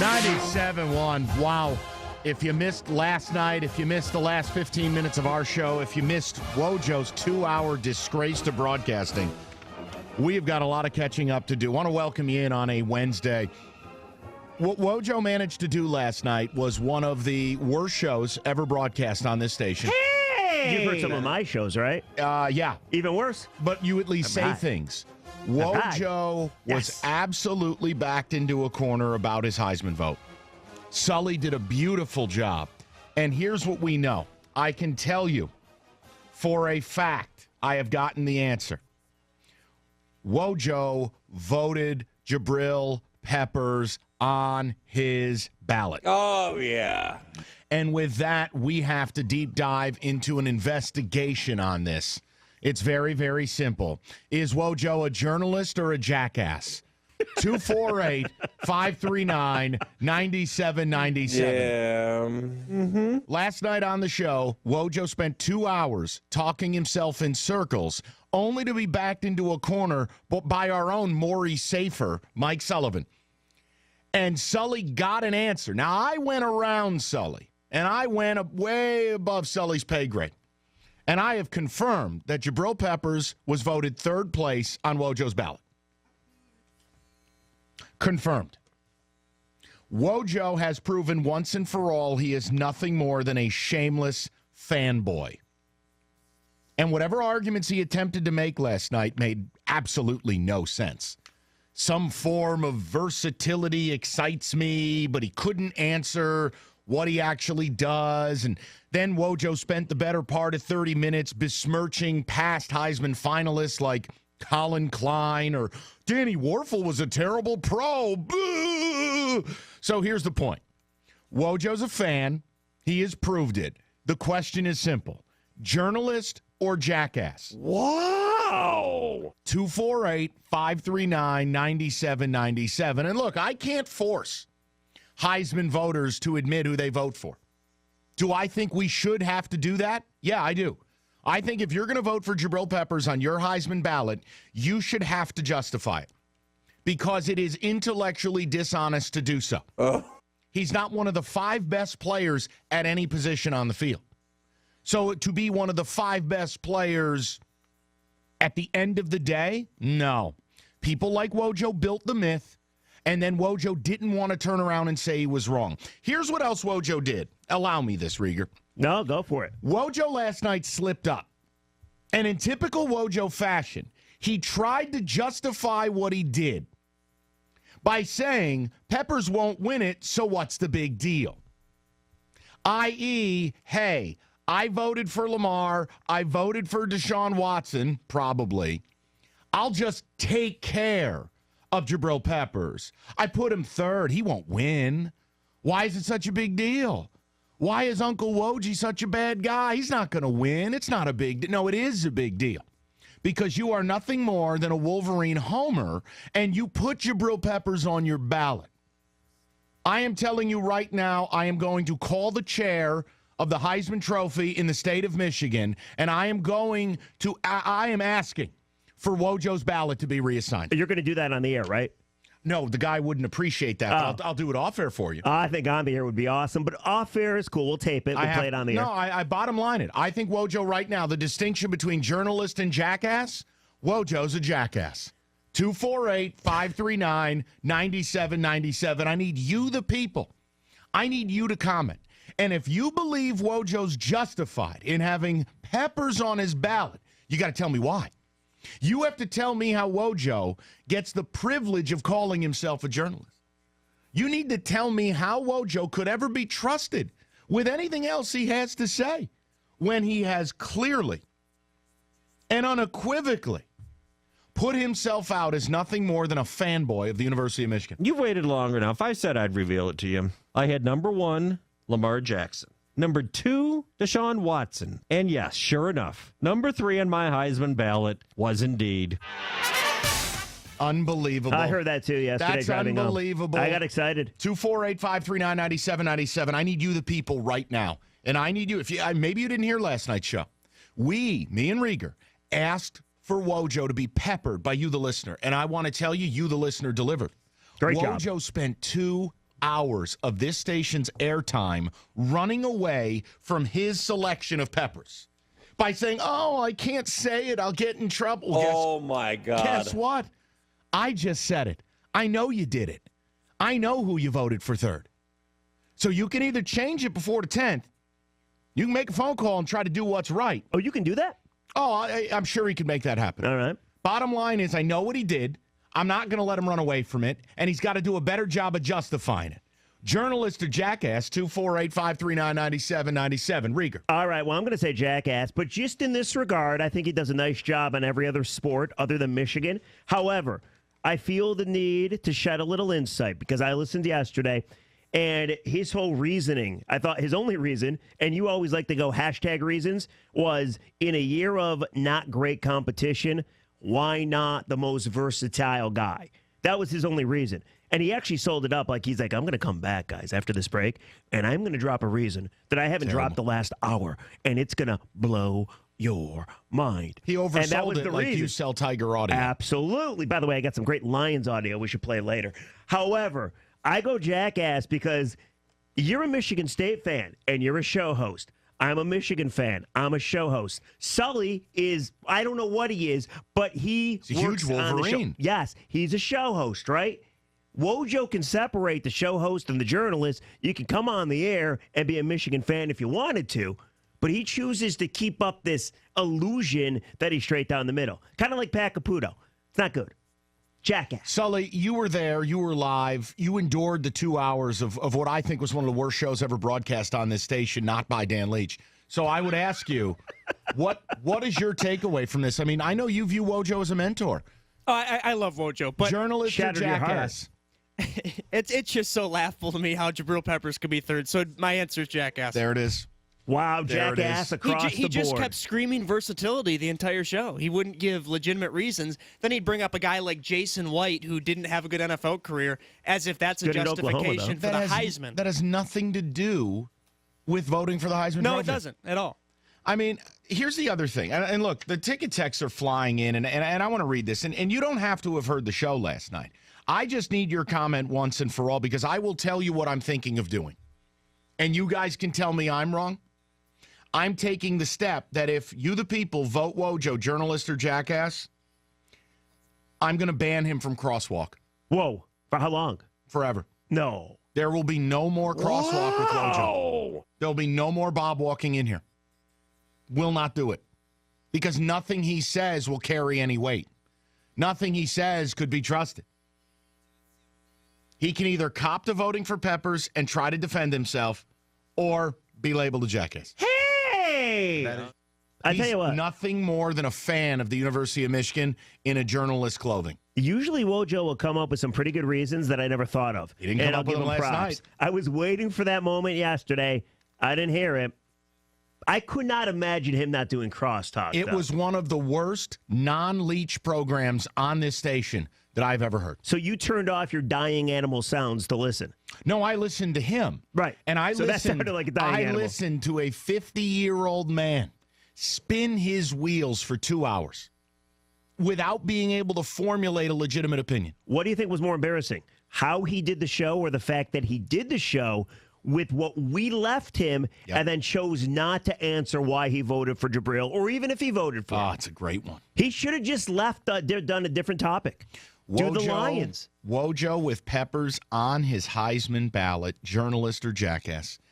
97.1. Wow. If you missed last night, if you missed the last 15 minutes of our show, if you missed Wojo's 2-hour disgrace to broadcasting, we've got a lot of catching up to do. I want to welcome you in on a Wednesday. What Wojo managed to do last night was one of the worst shows ever broadcast on this station. Hey! You've heard some of my shows, right? Yeah. Even worse? But you at least say things. Wojo was absolutely backed into a corner about his Heisman vote. Sully did a beautiful job. And here's what we know. I can tell you for a fact I have gotten the answer. Wojo voted Jabrill Peppers on his ballot. Oh, yeah. And with that, we have to deep dive into an investigation on this. It's very, very simple. Is Wojo a journalist or a jackass? 248-539-9797. Yeah. Last night on the show, Wojo spent 2 hours talking himself in circles, only to be backed into a corner by our own Maury Safer, Mike Sullivan. And Sully got an answer. Now, I went around Sully, and I went way above Sully's pay grade. And I have confirmed that Jabrill Peppers was voted third place on Wojo's ballot. Confirmed. Wojo has proven once and for all he is nothing more than a shameless fanboy. And whatever arguments he attempted to make last night made absolutely no sense. Some form of versatility excites me, but he couldn't answer what he actually does. And then Wojo spent the better part of 30 minutes besmirching past Heisman finalists like Colin Klein or Danny Warfel was a terrible pro. Boo! So here's the point. Wojo's a fan. He has proved it. The question is simple. Journalist or jackass? Wow. 248-539-9797. And look, I can't force Heisman voters to admit who they vote for. Do I think we should have to do that? Yeah, I do. I think if you're going to vote for Jabrill Peppers on your Heisman ballot, you should have to justify it because it is intellectually dishonest to do so. He's not one of the 5 best players at any position on the field. So to be one of the 5 best players at the end of the day, no. People like Wojo built the myth, and then Wojo didn't want to turn around and say he was wrong. Here's what else Wojo did. Allow me this, Rieger. No, go for it. Wojo last night slipped up. And in typical Wojo fashion, he tried to justify what he did by saying Peppers won't win it, so what's the big deal? I.e., hey, I voted for Lamar. I voted for Deshaun Watson, probably. I'll just take care of Jabrill Peppers. I put him third. He won't win. Why is it such a big deal? Why is Uncle Woj such a bad guy? He's not going to win. It's not a big deal. No, it is a big deal because you are nothing more than a Wolverine homer, and you put Jabrill Peppers on your ballot. I am telling you right now, I am going to call the chair of the Heisman Trophy in the state of Michigan, and I am asking for Wojo's ballot to be reassigned. You're going to do that on the air, right? No, the guy wouldn't appreciate that. But I'll do it off air for you. I think on the air would be awesome, but off air is cool. We'll tape it. We'll play it on the air. No, I bottom line it. I think Wojo right now, the distinction between journalist and jackass, Wojo's a jackass. 248-539-9797. I need you, the people. I need you to comment. And if you believe Wojo's justified in having Peppers on his ballot, you got to tell me why. You have to tell me how Wojo gets the privilege of calling himself a journalist. You need to tell me how Wojo could ever be trusted with anything else he has to say when he has clearly and unequivocally put himself out as nothing more than a fanboy of the University of Michigan. You've waited long enough. I said I'd reveal it to you. I had number 1, Lamar Jackson. Number 2, Deshaun Watson. And yes, sure enough, number 3 on my Heisman ballot was indeed. Unbelievable. I heard that too yesterday. That's unbelievable. I got excited. 248-539-9797. I need you, the people, right now. And I need you, maybe you didn't hear last night's show. Me and Rieger, asked for Wojo to be peppered by you, the listener. And I want to tell you, you, the listener, delivered. Great job. Wojo spent 2 hours of this station's airtime running away from his selection of Peppers by saying, oh, I can't say it, I'll get in trouble. Oh, my God. Guess what? I just said it. I know you did it. I know who you voted for third. So you can either change it before the 10th, you can make a phone call and try to do what's right. Oh, you can do that? Oh, I'm sure he can make that happen. All right. Bottom line is, I know what he did. I'm not going to let him run away from it, and he's got to do a better job of justifying it. Journalist or Jackass, 248-539-9797. Rieger. All right, well, I'm going to say Jackass, but just in this regard, I think he does a nice job on every other sport other than Michigan. However, I feel the need to shed a little insight because I listened yesterday, and his whole reasoning, I thought his only reason, and you always like to go hashtag reasons, was in a year of not great competition, why not the most versatile guy? That was his only reason. And he actually sold it up like he's like, I'm going to come back, guys, after this break, and I'm going to drop a reason that I haven't dropped the last hour, and it's going to blow your mind. He oversold and that was it the like reason. you sell Tiger audio. Absolutely. By the way, I got some great Lions audio we should play later. However, I go Jackass because you're a Michigan State fan, and you're a show host. I'm a Michigan fan. I'm a show host. Sully is, I don't know what he is, but he's a huge Wolverine. Yes, he's a show host, right? Wojo can separate the show host and the journalist. You can come on the air and be a Michigan fan if you wanted to, but he chooses to keep up this illusion that he's straight down the middle. Kind of like Pat Caputo. It's not good. Jackass. Sully, you were there. You were live. You endured the 2 hours of what I think was one of the worst shows ever broadcast on this station, not by Dan Leach. So I would ask you, what is your takeaway from this? I mean, I know you view Wojo as a mentor. Oh, I love Wojo, but Journalist or Shattered your heart. Jackass? it's just so laughable to me how Jabrill Peppers could be third. So my answer is Jackass. There it is. Wow, There it Jackass is. across the board. He just kept screaming versatility the entire show. He wouldn't give legitimate reasons. Then he'd bring up a guy like Jason White who didn't have a good NFL career as if that's a Good in Oklahoma, justification for the has, Heisman. That has nothing to do with voting for the Heisman No, Trophy. it doesn't at all. I mean, here's the other thing. And look, the ticket texts are flying in, and I want to read this. And you don't have to have heard the show last night. I just need your comment once and for all because I will tell you what I'm thinking of doing. And you guys can tell me I'm wrong. I'm taking the step that if you, the people, vote Wojo, journalist or Jackass, I'm going to ban him from Crosswalk Whoa. For how long? forever. No. There will be no more Crosswalk with Wojo. Oh. There'll be no more Bob walking in here. Will not do it. Because nothing he says will carry any weight. Nothing he says could be trusted. He can either cop to voting for Peppers and try to defend himself or be labeled a jackass. Hey! I tell He's you what. nothing more than a fan of the University of Michigan in a journalist's clothing. Usually Wojo will come up with some pretty good reasons that I never thought of. He didn't come and I'll up with give them him last props. night. I was waiting for that moment yesterday. I didn't hear it. I could not imagine him not doing crosstalk. It though. was one of the worst non-Leach programs on this station that I've ever heard. So you turned off your dying animal sounds to listen. No, I listened to him. Right. And I So that listened, sounded like a dying animal. listened to a 50-year-old man spin his wheels for 2 hours without being able to formulate a legitimate opinion. What do you think was more embarrassing? How he did the show or the fact that he did the show with what we left him and then chose not to answer why he voted for Jabrill or even if he voted for him? It's a great one. He should have just left, done a different topic. Do the Lions. Wojo with Peppers on his Heisman ballot, journalist or Jackass.